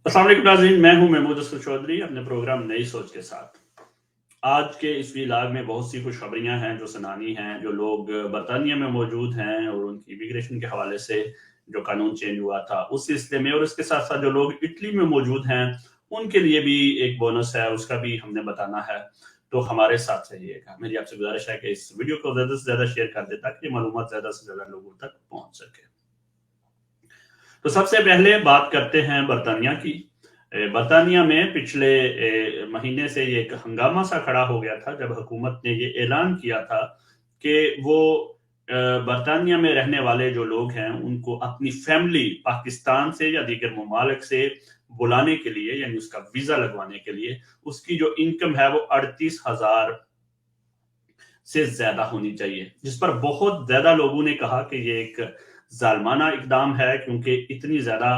अस्सलाम वालेकुम नाज़रीन, मैं हूं महमूद असलम चौधरी अपने प्रोग्राम नई सोच के साथ। आज के इस व्लॉग में बहुत सी खुशखबरियां हैं जो सुनानी हैं। जो लोग बरतानिया में मौजूद हैं और उनकी इमिग्रेशन के हवाले से जो कानून चेंज हुआ था उस सिलसिले में, और इसके साथ साथ जो लोग इटली में मौजूद हैं उनके लिए भी एक बोनस है, उसका भी हमने बताना है। तो हमारे साथ रहिएगा। मेरी आपसे गुजारिश है कि इस वीडियो को ज्यादा से ज्यादा शेयर कर दे ताकि ये मालूमात ज्यादा से ज्यादा लोगों तक पहुंच सके। तो सबसे पहले बात करते हैं बर्तानिया की। बर्तानिया में पिछले महीने से ये एक हंगामा सा खड़ा हो गया था जब हुकूमत ने ये ऐलान किया था कि वो बर्तानिया में रहने वाले जो लोग हैं उनको अपनी फैमिली पाकिस्तान से या दीगर ममालिक से बुलाने के लिए, यानी उसका वीजा लगवाने के लिए, उसकी जो इनकम है वो 38,000 से ज्यादा होनी चाहिए, जिस पर बहुत ज्यादा लोगों ने कहा कि ये एक जालमाना इकदाम है क्योंकि इतनी ज्यादा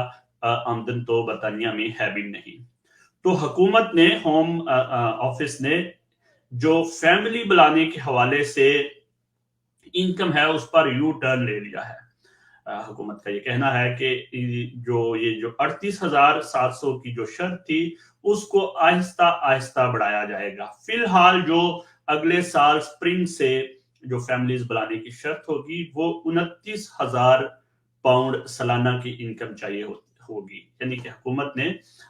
आमदन तो बर्तानिया में है भी नहीं। तो हुकूमत ने, होम ऑफिस ने जो फैमिली बुलाने के हवाले से इनकम है उस पर यू टर्न ले लिया है। हुकूमत का ये कहना है कि जो 38,700 की जो शर्त थी उसको आहिस्ता आहिस्ता बढ़ाया जाएगा। फिलहाल जो अगले साल स्प्रिंग से जो फैमिलीज बुलाने की शर्त होगी वो 29,000 पाउंड सालाना की इनकम चाहिए होगी। यानी कि हुकूमत ने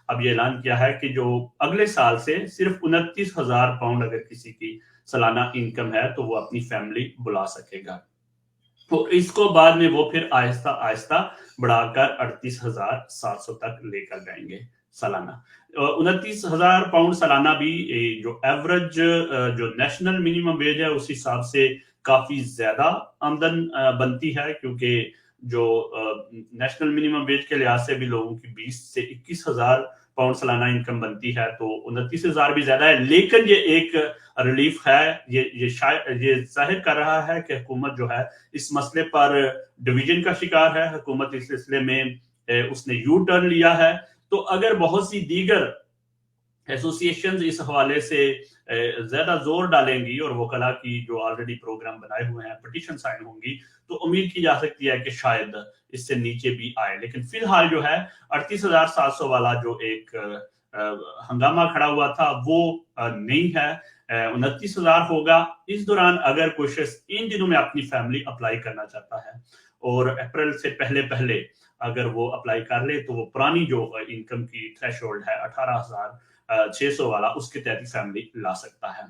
अब ये ऐलान किया है कि जो अगले साल से सिर्फ 29,000 पाउंड अगर किसी की सालाना इनकम है तो वो अपनी फैमिली बुला सकेगा। तो इसको बाद में वो फिर आहिस्ता आहिस्ता बढ़ाकर 38,700 तक लेकर जाएंगे सालाना। 29,000 पाउंड सालाना भी जो एवरेज जो नेशनल मिनिमम वेज है उस हिसाब से काफी ज्यादा आमदन बनती है, क्योंकि जो नेशनल मिनिमम वेज के लिहाज से भी लोगों की 20 से 21,000 पाउंड सालाना इनकम बनती है, तो 29,000 भी ज्यादा है। लेकिन ये एक रिलीफ है, ये शायद ये जाहिर कर रहा है कि हुकूमत जो है इस मसले पर डिवीजन का शिकार है। हुकूमत इस सिलसिले में उसने यू टर्न लिया है। तो अगर बहुत सी दीगर एसोसिएशन इस हवाले से ज्यादा जोर डालेंगी और वकला की जो ऑलरेडी प्रोग्राम बनाए हुए हैं पिटीशन साइन होंगी, तो उम्मीद की जा सकती है कि शायद इससे नीचे भी आए। लेकिन फिलहाल जो है 38,700 वाला जो एक हंगामा खड़ा हुआ था वो नहीं है, 29,000 होगा। इस दौरान अगर कोई शख्स इन दिनों में अपनी फैमिली अप्लाई करना चाहता है और अप्रैल से पहले पहले अगर वो अप्लाई कर ले तो वो पुरानी जो इनकम की थ्रेशोल्ड है 18,600 वाला, उसके तहत फैमिली ला सकता है।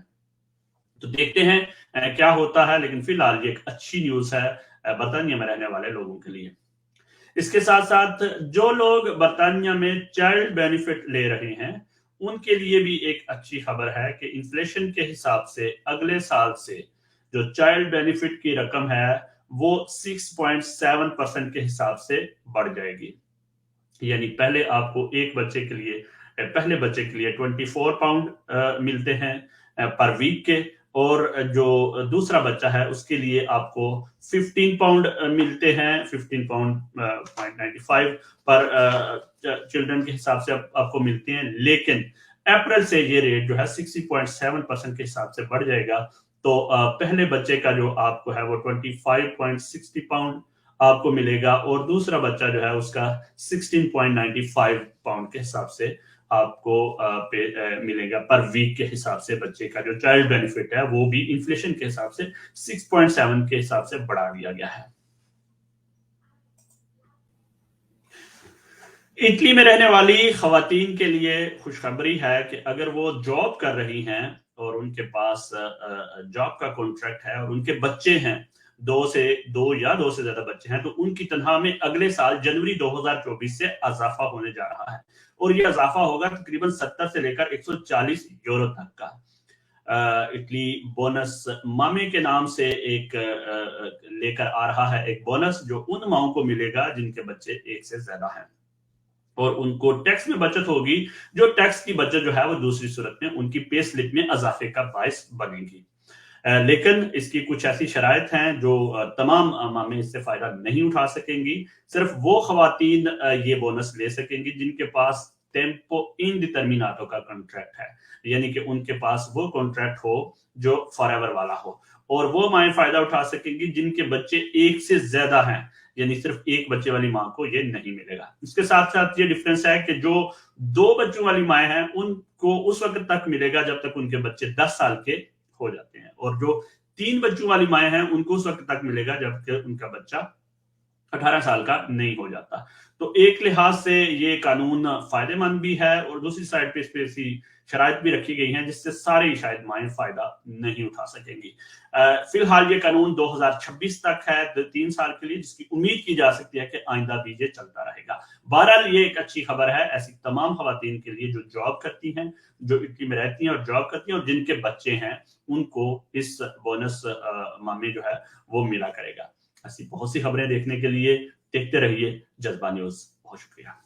तो देखते हैं क्या होता है। लेकिन फिलहाल ये एक अच्छी न्यूज है बर्तानिया में रहने वाले लोगों के लिए। इसके साथ साथ जो लोग बर्तानिया में चाइल्ड बेनिफिट ले रहे हैं उनके लिए भी एक अच्छी खबर है कि इन्फ्लेशन के हिसाब से अगले साल से जो चाइल्ड बेनिफिट की रकम है वो 6.7% के हिसाब से बढ़ जाएगी। यानी पहले आपको एक बच्चे के लिए, पहले बच्चे के लिए 24 पाउंड मिलते हैं पर वीक के, और जो दूसरा बच्चा है उसके लिए आपको 15 पाउंड मिलते हैं, 15 पाउंड .95 पर चिल्ड्रन के हिसाब से आपको मिलते हैं। लेकिन अप्रैल से ये रेट जो है 60.7% के हिसाब से बढ़ जाएगा। तो पहले बच्चे का जो आपको है वो 25.60 पाउंड आपको मिलेगा, और दूसरा बच्चा जो है उसका 16.95 पाउंड के हिसाब से आपको मिलेगा पर वीक के हिसाब से। बच्चे का जो चाइल्ड बेनिफिट है वो भी इन्फ्लेशन के हिसाब से 6.7 के हिसाब से बढ़ा दिया गया है। इटली में रहने वाली खवातीन के लिए खुशखबरी है कि अगर वो जॉब कर रही हैं और उनके पास जॉब का कॉन्ट्रैक्ट है और उनके बच्चे हैं, दो से ज्यादा बच्चे हैं, तो उनकी तनख्वाह में अगले साल जनवरी 2024 से इजाफा होने जा रहा है। और ये इजाफा होगा तकरीबन 70 से लेकर 140 यूरो तक का। इटली बोनस मामे के नाम से एक लेकर आ रहा है एक बोनस जो उन माओं को मिलेगा जिनके बच्चे एक से ज्यादा हैं, और उनको टैक्स में बचत होगी। जो टैक्स की बचत जो है वो दूसरी सूरत में उनकी पे स्लिप में इजाफे का बायस बनेगी। लेकिन इसकी कुछ ऐसी शराइत हैं जो तमाम मामे इससे फायदा नहीं उठा सकेंगी। सिर्फ वो खवातीन ये बोनस ले सकेंगी जिनके पास tempo indeterminato का कॉन्ट्रैक्ट है, यानी कि उनके पास वो कॉन्ट्रैक्ट हो जो फॉरएवर वाला हो, और वो माएँ फायदा उठा सकेंगी जिनके बच्चे एक से ज्यादा हैं, यानी सिर्फ एक बच्चे वाली माँ को ये नहीं मिलेगा। इसके साथ साथ ये डिफरेंस है कि जो 2 बच्चों वाली माएँ हैं उनको उस वक्त तक मिलेगा जब तक उनके बच्चे 10 साल के हो जाते हैं, और जो 3 बच्चों वाली माएँ हैं उनको उस वक्त तक मिलेगा जब तक उनका बच्चा 18 साल का नहीं हो जाता। तो एक लिहाज से ये कानून फायदेमंद भी है, और दूसरी साइड पे इस पे ऐसी शराइत भी रखी गई हैं जिससे सारे ही शायद माएँ फायदा नहीं उठा सकेंगी। फिलहाल ये कानून 2026 तक है, 3 साल के लिए, जिसकी उम्मीद की जा सकती है कि आइंदा भी ये चलता रहेगा। बहरहाल ये एक अच्छी खबर है ऐसी तमाम खवातीन के लिए जो जॉब करती हैं, जो इटली में रहती हैं और जॉब करती हैं और जिनके बच्चे हैं, उनको इस बोनस में जो है वो मिला करेगा। ऐसी बहुत सी खबरें देखने के लिए देखते रहिए जज्बा न्यूज। बहुत शुक्रिया।